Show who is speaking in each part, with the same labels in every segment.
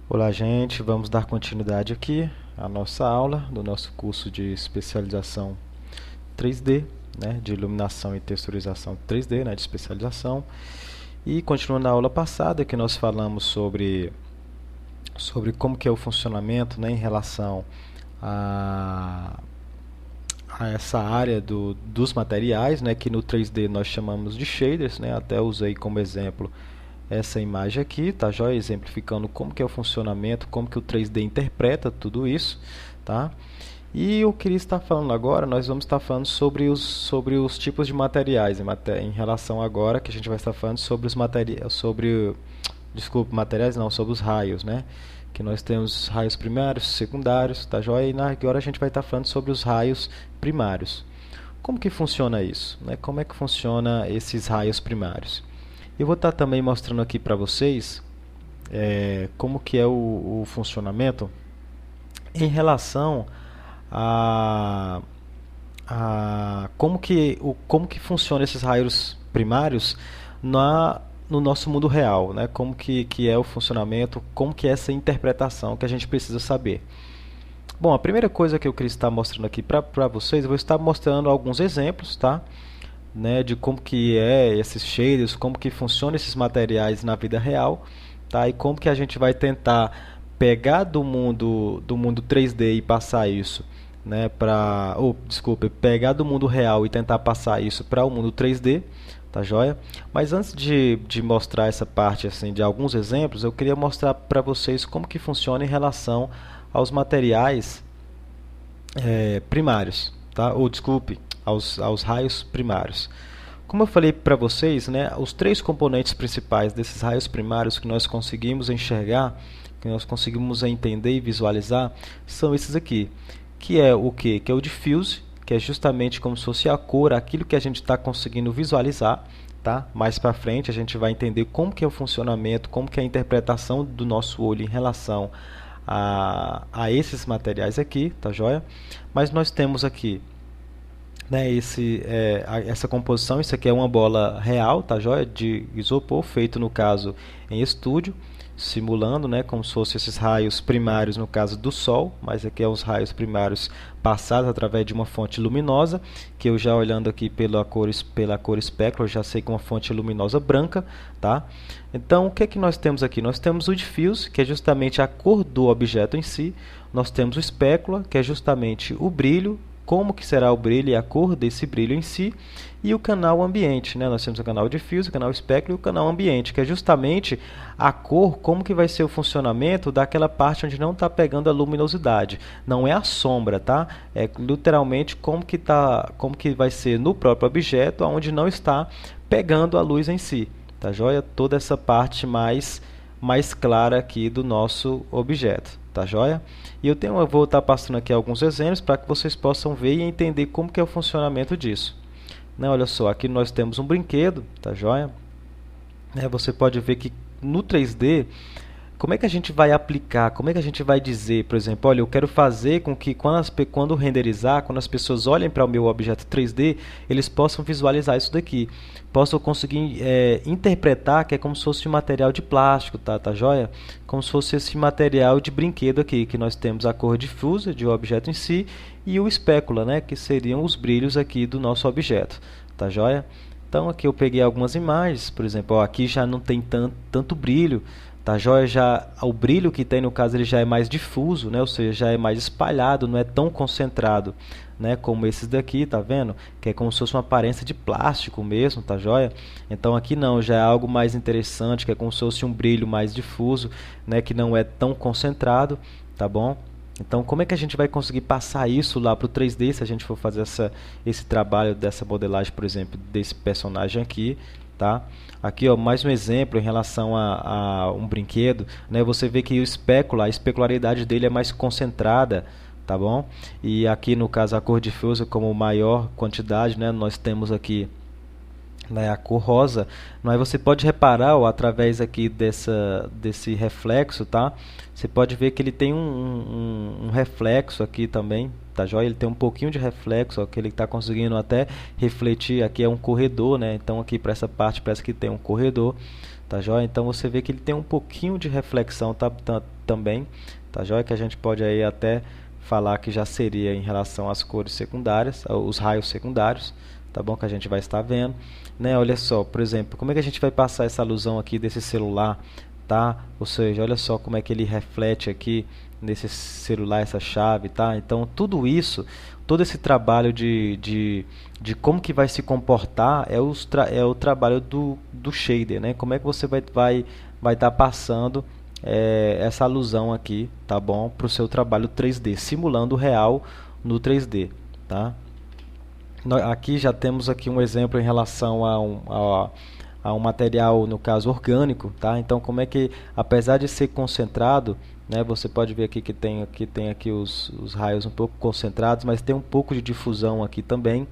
Speaker 1: Olá, gente. Vamos dar continuidade aqui à nossa aula do nosso curso de especialização 3D, né, de iluminação e texturização 3D, né, de especialização. E continuando a aula passada, que nós falamos sobre como que é o funcionamento, né, em relação a, a essa área dos materiais, né, que no 3D nós chamamos de shaders, né, até usei como exemplo essa imagem aqui, tá joia? Exemplificando como que é o funcionamento, como que o 3D interpreta tudo isso, tá? E o que ele está falando agora, nós vamos estar falando sobre os tipos de materiais, em relação agora que a gente vai estar falando sobre os materiais, desculpe, materiais não, sobre os raios, né? Que nós temos raios primários, secundários, tá joia? E agora a gente vai estar falando sobre os raios primários. Como que funciona isso, né? Como é que funciona esses raios primários? Eu vou estar também mostrando aqui para vocês como que é o funcionamento em relação a, como que funciona esses raios primários no nosso mundo real, né? Como que é o funcionamento, como que é essa interpretação que a gente precisa saber. Bom, a primeira coisa que eu queria estar mostrando aqui para vocês, eu vou estar mostrando alguns exemplos, tá? Né, de como que é esses shaders, como que funcionam esses materiais na vida real, tá? E como que a gente vai tentar pegar do mundo 3D e passar isso, né, desculpe, pegar do mundo real e tentar passar isso para o mundo 3D, tá joia? Mas antes de mostrar essa parte assim de alguns exemplos, eu queria mostrar para vocês como que funciona em relação aos materiais primários, tá? Ou desculpe, aos raios primários. Como eu falei para vocês, né, os três componentes principais desses raios primários que nós conseguimos enxergar, que nós conseguimos entender e visualizar, são esses aqui, que é o que? Que é o diffuse, que é justamente como se fosse a cor, aquilo que a gente está conseguindo visualizar. Tá? Mais para frente a gente vai entender como que é o funcionamento, como que é a interpretação do nosso olho em relação a esses materiais aqui, tá joia? Mas nós temos aqui, né, essa composição, isso aqui é uma bola real, tá joia? De isopor, feito no caso em estúdio, simulando, né, como se fossem esses raios primários no caso do Sol, mas aqui é os raios primários passados através de uma fonte luminosa, que eu já olhando aqui pela cor espectro, eu já sei que é uma fonte luminosa branca, tá? Então, o que é que nós temos aqui? Nós temos o diffuse, que é justamente a cor do objeto em si, nós temos o espécula, que é justamente o brilho, como que será o brilho e a cor desse brilho em si, e o canal ambiente, né? Nós temos o canal diffuse, o canal espectro e o canal ambiente, que é justamente a cor, como que vai ser o funcionamento daquela parte onde não está pegando a luminosidade. Não é a sombra, tá? É literalmente como que vai ser no próprio objeto, onde não está pegando a luz em si, tá joia? Toda essa parte mais clara aqui do nosso objeto, tá joia? E eu vou estar passando aqui alguns exemplos para que vocês possam ver e entender como que é o funcionamento disso. Né, olha só, aqui nós temos um brinquedo, tá joia? Você pode ver que no 3D, como é que a gente vai aplicar, como é que a gente vai dizer, por exemplo, olha, eu quero fazer com que quando renderizar, quando as pessoas olhem para o meu objeto 3D, eles possam visualizar isso daqui, possam conseguir interpretar que é como se fosse um material de plástico, tá joia? Como se fosse esse material de brinquedo aqui, que nós temos a cor difusa de o objeto em si e o espécula, né, que seriam os brilhos aqui do nosso objeto, tá joia? Então aqui eu peguei algumas imagens, por exemplo, ó, aqui já não tem tanto brilho, tá joia? Já o brilho que tem no caso ele já é mais difuso, né? Ou seja, já é mais espalhado, não é tão concentrado, né? Como esses daqui, tá vendo? Que é como se fosse uma aparência de plástico mesmo, tá joia? Então aqui não, já é algo mais interessante, que é como se fosse um brilho mais difuso, né? Que não é tão concentrado, tá bom? Então, como é que a gente vai conseguir passar isso lá para o 3D se a gente for fazer esse trabalho dessa modelagem, por exemplo, desse personagem aqui, tá? Aqui, ó, mais um exemplo em relação a um brinquedo, né? Você vê que a especularidade dele é mais concentrada, tá bom? E aqui no caso a cor difusa como maior quantidade, né? Nós temos aqui, né, a cor rosa, mas você pode reparar, ó, através aqui desse reflexo, tá? Você pode ver que ele tem um reflexo aqui também, tá joia? Ele tem um pouquinho de reflexo, ó, que ele está conseguindo até refletir. Aqui é um corredor, né? Então aqui para essa parte parece que tem um corredor, tá joia? Então você vê que ele tem um pouquinho de reflexão também, tá joia? Que a gente pode aí até falar que já seria em relação às cores secundárias, os raios secundários, tá bom? Que a gente vai estar vendo, né? Olha só, por exemplo, como é que a gente vai passar essa alusão aqui desse celular, tá? Ou seja, olha só como é que ele reflete aqui nesse celular, essa chave, tá? Então tudo isso, todo esse trabalho de como que vai se comportar é o trabalho do shader, né? Como é que você vai estar passando essa alusão aqui, tá bom? Para o seu trabalho 3D, simulando o real no 3D, tá? Aqui já temos aqui um exemplo em relação a um material, no caso orgânico, tá? Então como é que, apesar de ser concentrado, né, você pode ver aqui que tem aqui os raios um pouco concentrados, mas tem um pouco de difusão aqui também,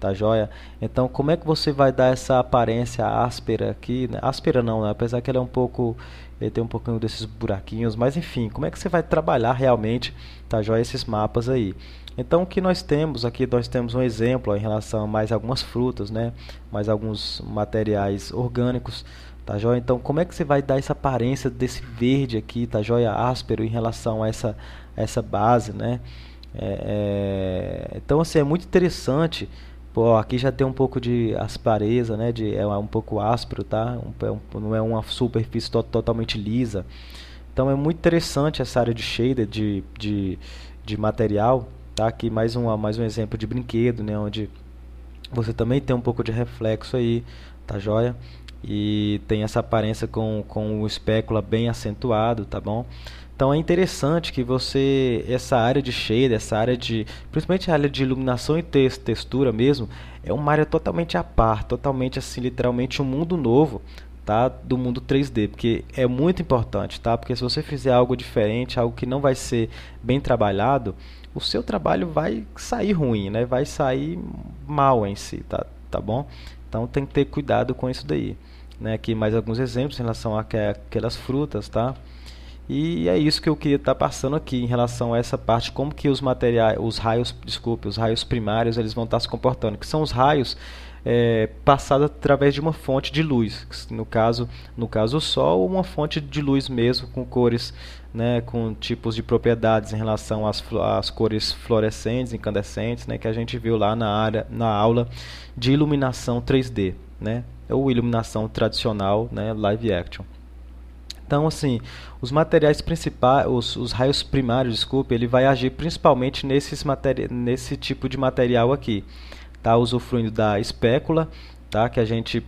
Speaker 1: tá joia? Então como é que você vai dar essa aparência áspera aqui, né? Áspera não, né? Apesar que ela é um pouco, ele tem um pouquinho desses buraquinhos, mas enfim, como é que você vai trabalhar realmente, tá joia, esses mapas aí? Então o que nós temos aqui, nós temos um exemplo ó, em relação a mais algumas frutas, né? Mais alguns materiais orgânicos, tá joia? Então como é que você vai dar essa aparência desse verde aqui, tá joia? Áspero em relação a essa base, né? Então assim, é muito interessante. Pô, aqui já tem um pouco de aspareza, né? É um pouco áspero, tá? Não é uma superfície totalmente lisa. Então é muito interessante essa área de shader, de material. Tá? Aqui mais um exemplo de brinquedo, né? Onde você também tem um pouco de reflexo aí, tá joia? E tem essa aparência com o espécula bem acentuado, tá bom? Então é interessante que essa área de shade, principalmente a área de iluminação e textura mesmo, é uma área totalmente à par, totalmente assim, literalmente um mundo novo, tá? Do mundo 3D, porque é muito importante, tá? Porque se você fizer algo diferente, algo que não vai ser bem trabalhado, o seu trabalho vai sair ruim, né? Vai sair mal em si, tá bom? Então tem que ter cuidado com isso daí, né? Aqui mais alguns exemplos em relação àquelas frutas, tá? E é isso que eu queria estar passando aqui em relação a essa parte, como que os raios primários, eles vão estar se comportando, que são os raios passados através de uma fonte de luz, no caso o Sol, ou uma fonte de luz mesmo, com cores, né, com tipos de propriedades em relação às cores fluorescentes, incandescentes, né, que a gente viu lá na aula de iluminação 3D, né, ou iluminação tradicional, né, live action. Então, assim, os materiais principais, os raios primários, desculpe, ele vai agir principalmente nesse tipo de material aqui, tá? Usufruindo da espécula, tá? Que a gente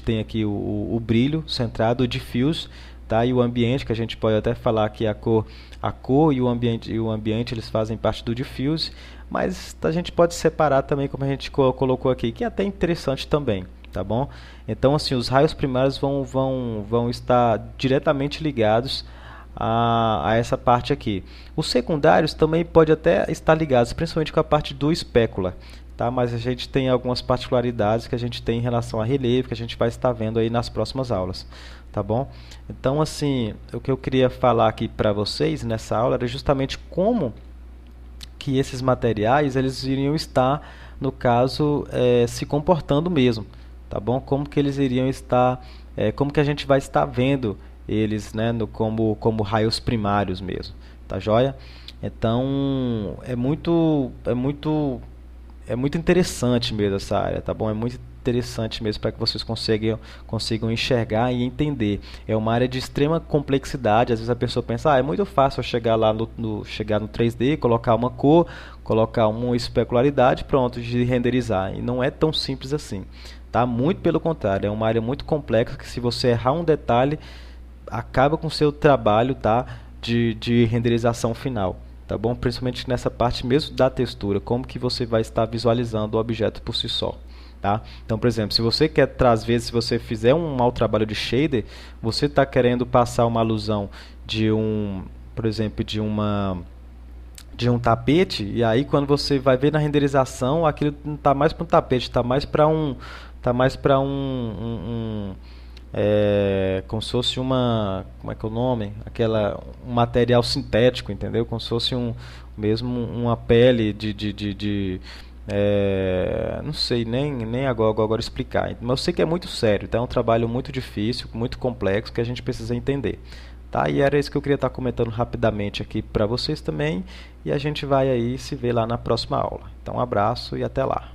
Speaker 1: tem aqui o brilho centrado, o diffuse, tá? E o ambiente, que a gente pode até falar que a cor e o ambiente eles fazem parte do diffuse, mas a gente pode separar também, como a gente colocou aqui, que é até interessante também. Tá bom? Então assim, os raios primários vão estar diretamente ligados a essa parte aqui. Os secundários também podem até estar ligados, principalmente com a parte do espécula, tá? Mas a gente tem algumas particularidades que a gente tem em relação a relevo, que a gente vai estar vendo aí nas próximas aulas, tá bom? Então assim, o que eu queria falar aqui para vocês nessa aula era justamente como que esses materiais eles iriam estar, no caso, se comportando mesmo. Tá bom? Como que eles iriam estar, como que a gente vai estar vendo eles, né, como raios primários mesmo, tá joia? Então é muito interessante mesmo essa área, tá bom? É muito interessante mesmo para que vocês consigam enxergar e entender. É uma área de extrema complexidade. Às vezes a pessoa pensa, é muito fácil eu chegar lá chegar no 3D, colocar uma cor, colocar uma especularidade, pronto, de renderizar. E não é tão simples assim. Tá? Muito pelo contrário, é uma área muito complexa que se você errar um detalhe, acaba com o seu trabalho, tá? de renderização final. Tá bom? Principalmente nessa parte mesmo da textura, como que você vai estar visualizando o objeto por si só. Tá? Então, por exemplo, se você quer trazer, se você fizer um mau trabalho de shader, você está querendo passar uma alusão por exemplo, de um tapete, e aí quando você vai ver na renderização, aquilo não está mais para um tapete, está mais para como se fosse como é que é o nome? Um material sintético, entendeu? Como se fosse mesmo uma pele Não sei nem agora explicar. Mas eu sei que é muito sério, então é um trabalho muito difícil, muito complexo, que a gente precisa entender. Tá? E era isso que eu queria estar comentando rapidamente aqui para vocês também. E a gente vai aí se ver lá na próxima aula. Então, um abraço e até lá.